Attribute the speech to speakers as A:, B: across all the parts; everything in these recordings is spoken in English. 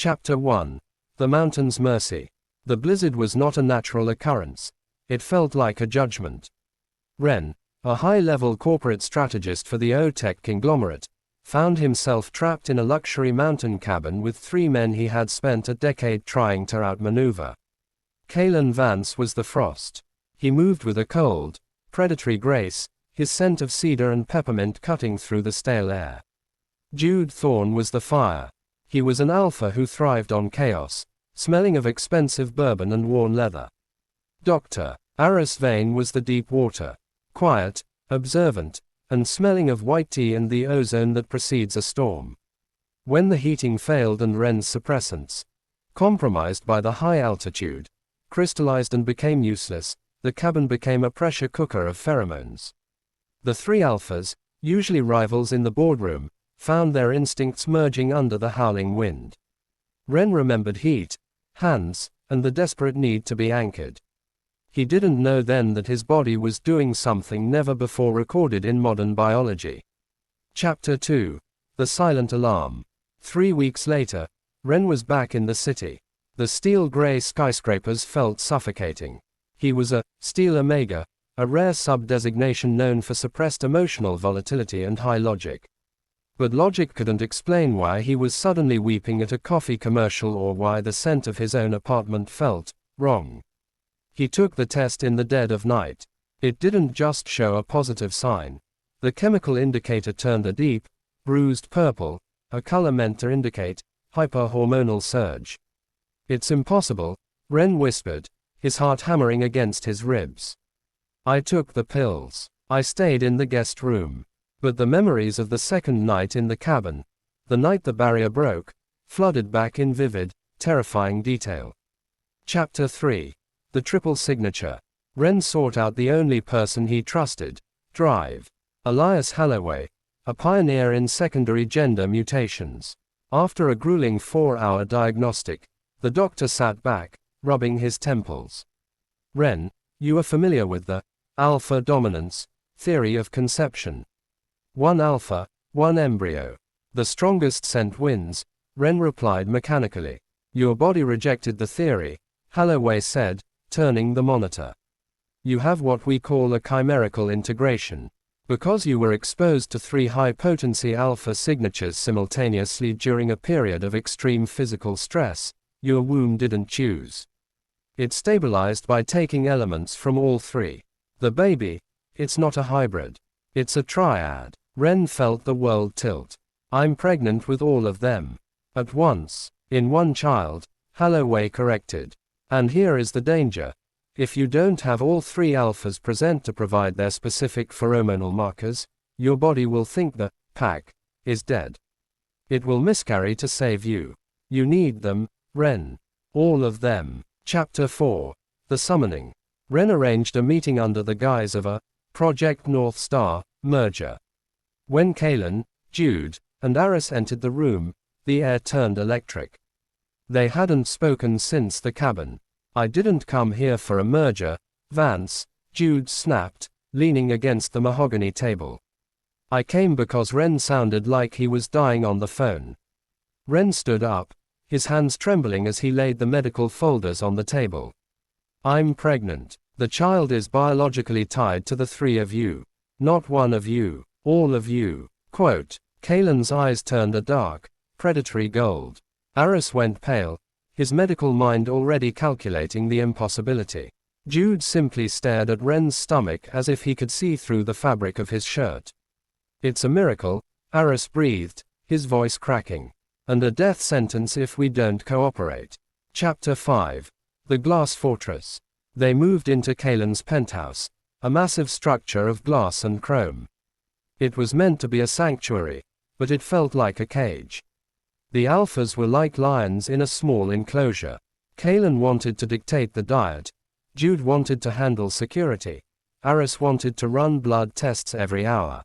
A: Chapter 1. The Mountain's Mercy. The blizzard was not a natural occurrence. It felt like a judgment. Ren, a high-level corporate strategist for the O-Tech conglomerate, found himself trapped in a luxury mountain cabin with 3 men he had spent a decade trying to outmaneuver. Kaelen Vance was the frost. He moved with a cold, predatory grace, his scent of cedar and peppermint cutting through the stale air. Jude Thorne was the fire. He was an alpha who thrived on chaos, smelling of expensive bourbon and worn leather. Dr. Aris Vane was the deep water, quiet, observant, and smelling of white tea and the ozone that precedes a storm. When the heating failed and Ren's suppressants, compromised by the high altitude, crystallized and became useless, the cabin became a pressure cooker of pheromones. The 3 alphas, usually rivals in the boardroom, found their instincts merging under the howling wind. Ren remembered heat, hands, and the desperate need to be anchored. He didn't know then that his body was doing something never before recorded in modern biology. Chapter 2. The Silent Alarm. 3 weeks later, Ren was back in the city. The steel-gray skyscrapers felt suffocating. He was a Steel Omega, a rare sub-designation known for suppressed emotional volatility and high logic. But logic couldn't explain why he was suddenly weeping at a coffee commercial or why the scent of his own apartment felt wrong. He took the test in the dead of night. It didn't just show a positive sign. The chemical indicator turned a deep, bruised purple, a color meant to indicate hyperhormonal surge. "It's impossible," Ren whispered, his heart hammering against his ribs. "I took the pills. I stayed in the guest room." But the memories of the second night in the cabin, the night the barrier broke, flooded back in vivid, terrifying detail. Chapter 3. The Triple Signature. Ren sought out the only person he trusted, Drive. Elias Holloway, a pioneer in secondary gender mutations. After a grueling 4-hour diagnostic, the doctor sat back, rubbing his temples. "Ren, you are familiar with the alpha dominance theory of conception. 1 alpha, 1 embryo. The strongest scent wins," Ren replied mechanically. "Your body rejected the theory," Holloway said, turning the monitor. "You have what we call a chimerical integration. Because you were exposed to 3 high-potency alpha signatures simultaneously during a period of extreme physical stress, your womb didn't choose. It stabilized by taking elements from all 3. The baby, it's not a hybrid. It's a triad." Ren felt the world tilt. "I'm pregnant with all of them. At once. In 1 child," Holloway corrected. "And here is the danger. If you don't have all 3 alphas present to provide their specific pheromonal markers, your body will think the pack is dead. It will miscarry to save you. You need them, Ren. All of them." Chapter 4. The Summoning. Ren arranged a meeting under the guise of a Project North Star merger. When Kaelen, Jude, and Aris entered the room, the air turned electric. They hadn't spoken since the cabin. "I didn't come here for a merger, Vance," Jude snapped, leaning against the mahogany table. "I came because Ren sounded like he was dying on the phone." Ren stood up, his hands trembling as he laid the medical folders on the table. "I'm pregnant. The child is biologically tied to the 3 of you. Not 1 of you. All of you." Quote. Kaelen's eyes turned a dark, predatory gold. Aris went pale, his medical mind already calculating the impossibility. Jude simply stared at Ren's stomach as if he could see through the fabric of his shirt. "It's a miracle," Aris breathed, his voice cracking. "And a death sentence if we don't cooperate." Chapter 5. The Glass Fortress. They moved into Kaelen's penthouse, a massive structure of glass and chrome. It was meant to be a sanctuary, but it felt like a cage. The alphas were like lions in a small enclosure. Kaelen wanted to dictate the diet, Jude wanted to handle security, Aris wanted to run blood tests every hour.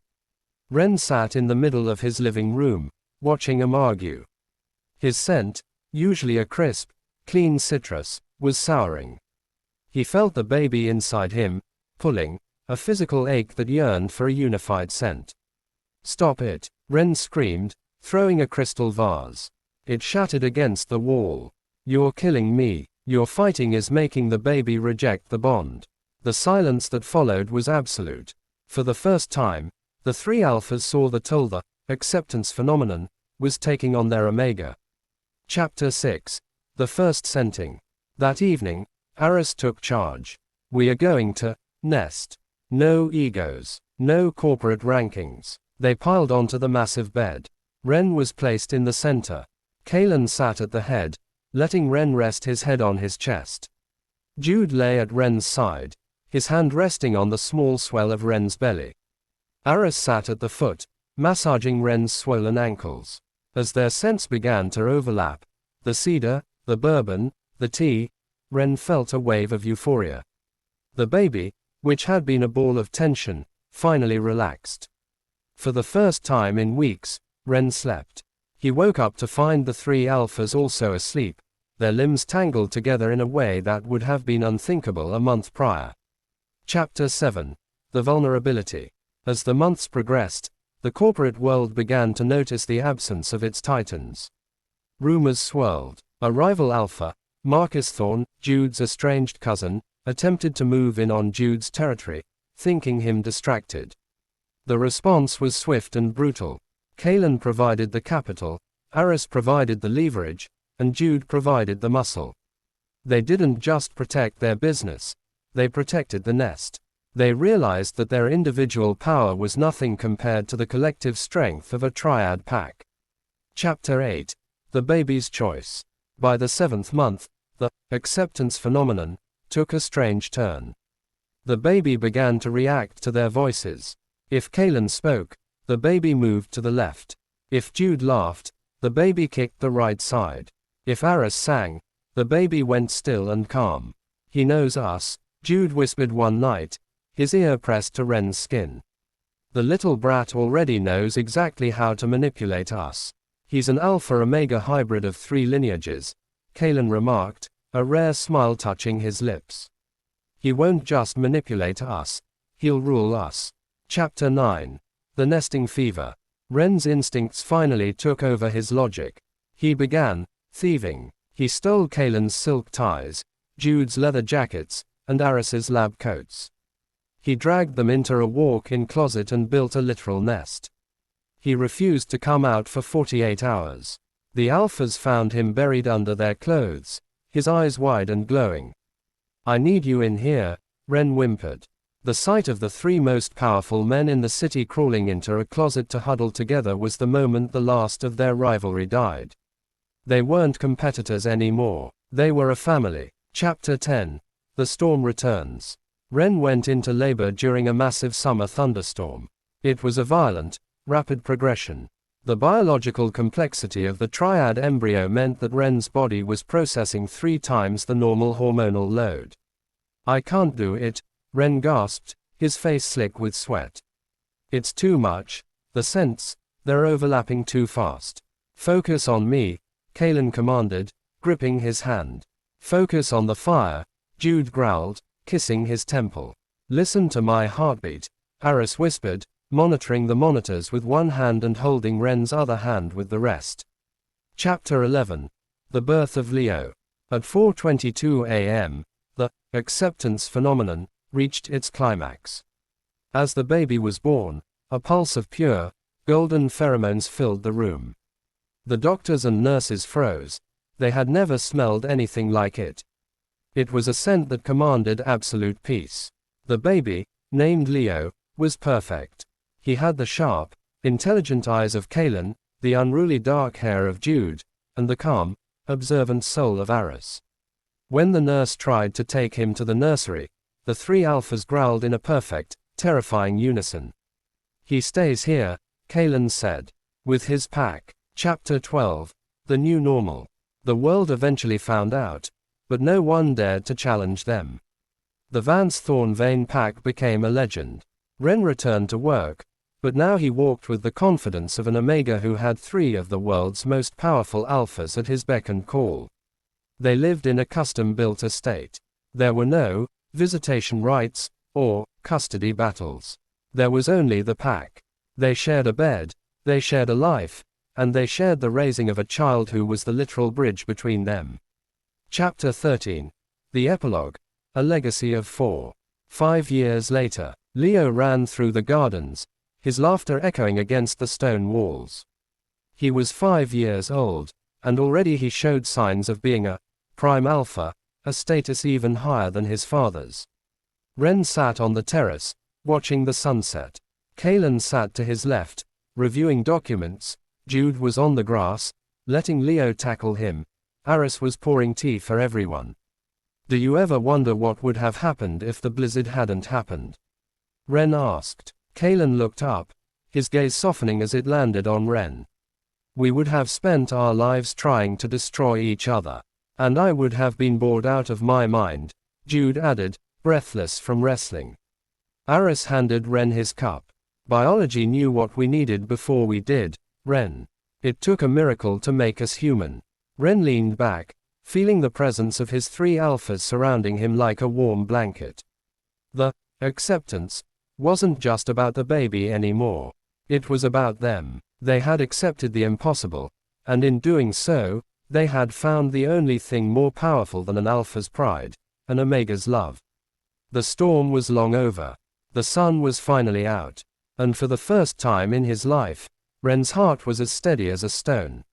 A: Ren sat in the middle of his living room, watching them argue. His scent, usually a crisp, clean citrus, was souring. He felt the baby inside him, pulling, a physical ache that yearned for a unified scent. "Stop it," Ren screamed, throwing a crystal vase. It shattered against the wall. You're killing me. Your fighting is making the baby reject the bond. The silence that followed was absolute. For the first time, the three alphas saw the the acceptance phenomenon was taking on their omega. Chapter 6. The first scenting. That evening, Aris took charge. We are going to nest. No egos. No corporate rankings. They piled onto the massive bed. Ren was placed in the center. Kaelen sat at the head, letting Ren rest his head on his chest. Jude lay at Ren's side, his hand resting on the small swell of Ren's belly. Aris sat at the foot, massaging Ren's swollen ankles. As their scents began to overlap, the cedar, the bourbon, the tea, Ren felt a wave of euphoria. The baby, which had been a ball of tension, finally relaxed. For the first time in weeks, Ren slept. He woke up to find the three alphas also asleep, their limbs tangled together in a way that would have been unthinkable a month prior. Chapter 7. The vulnerability. As the months progressed, the corporate world began to notice the absence of its titans. Rumors swirled. A rival alpha, Marcus Thorne, Jude's estranged cousin, attempted to move in on Jude's territory, thinking him distracted. The response was swift and brutal. Kaelen provided the capital, Aris provided the leverage, and Jude provided the muscle. They didn't just protect their business, they protected the nest. They realized that their individual power was nothing compared to the collective strength of a triad pack. Chapter 8. The baby's choice. By the 7th month, the acceptance phenomenon took a strange turn. The baby began to react to their voices. If Kaelen spoke, the baby moved to the left. If Jude laughed, the baby kicked the right side. If Aris sang, the baby went still and calm. He knows us, Jude whispered one night, his ear pressed to Ren's skin. The little brat already knows exactly how to manipulate us. He's an alpha-omega hybrid of 3 lineages, Kaelen remarked, a rare smile touching his lips. He won't just manipulate us, he'll rule us. Chapter 9. The nesting fever. Ren's instincts finally took over his logic. He began thieving. He stole Kaelen's silk ties, Jude's leather jackets, and Aris's lab coats. He dragged them into a walk-in closet and built a literal nest. He refused to come out for 48 hours. The alphas found him buried under their clothes, his eyes wide and glowing. "I need you in here," Ren whimpered. The sight of the 3 most powerful men in the city crawling into a closet to huddle together was the moment the last of their rivalry died. They weren't competitors anymore. They were a family. Chapter 10. The storm returns. Ren went into labor during a massive summer thunderstorm. It was a violent, rapid progression. The biological complexity of the triad embryo meant that Ren's body was processing 3 times the normal hormonal load. "I can't do it," Ren gasped, his face slick with sweat. "It's too much. The scents, they're overlapping too fast." "Focus on me," Kaelen commanded, gripping his hand. "Focus on the fire," Jude growled, kissing his temple. "Listen to my heartbeat," Aris whispered, monitoring the monitors with one hand and holding Ren's other hand with the rest. Chapter 11. The birth of Leo. At 4:22 a.m., the acceptance phenomenon reached its climax. As the baby was born, a pulse of pure, golden pheromones filled the room. The doctors and nurses froze. They had never smelled anything like it. It was a scent that commanded absolute peace. The baby, named Leo, was perfect. He had the sharp, intelligent eyes of Kaelen, the unruly dark hair of Jude, and the calm, observant soul of Aris. When the nurse tried to take him to the nursery, the 3 alphas growled in a perfect, terrifying unison. "He stays here," Kaelen said. "With his pack." Chapter 12. The new normal. The world eventually found out, but no one dared to challenge them. The Vance Thorn Vane pack became a legend. Ren returned to work, but now he walked with the confidence of an Omega who had 3 of the world's most powerful alphas at his beck and call. They lived in a custom-built estate. There were no visitation rights or custody battles. There was only the pack. They shared a bed, they shared a life, and they shared the raising of a child who was the literal bridge between them. Chapter 13. The Epilogue. A Legacy of 4. 5 years later, Leo ran through the gardens, his laughter echoing against the stone walls. He was 5 years old, and already he showed signs of being a prime alpha, a status even higher than his father's. Ren sat on the terrace, watching the sunset. Kaelen sat to his left, reviewing documents. Jude was on the grass, letting Leo tackle him. Aris was pouring tea for everyone. Do you ever wonder what would have happened if the blizzard hadn't happened? Ren asked. Kaelen looked up, his gaze softening as it landed on Ren. We would have spent our lives trying to destroy each other. And I would have been bored out of my mind, Jude added, breathless from wrestling. Aris handed Ren his cup. Biology knew what we needed before we did, Ren. It took a miracle to make us human. Ren leaned back, feeling the presence of his 3 alphas surrounding him like a warm blanket. The acceptance wasn't just about the baby anymore. It was about them. They had accepted the impossible, and in doing so, they had found the only thing more powerful than an alpha's pride, an omega's love. The storm was long over. The sun was finally out. And for the first time in his life, Ren's heart was as steady as a stone.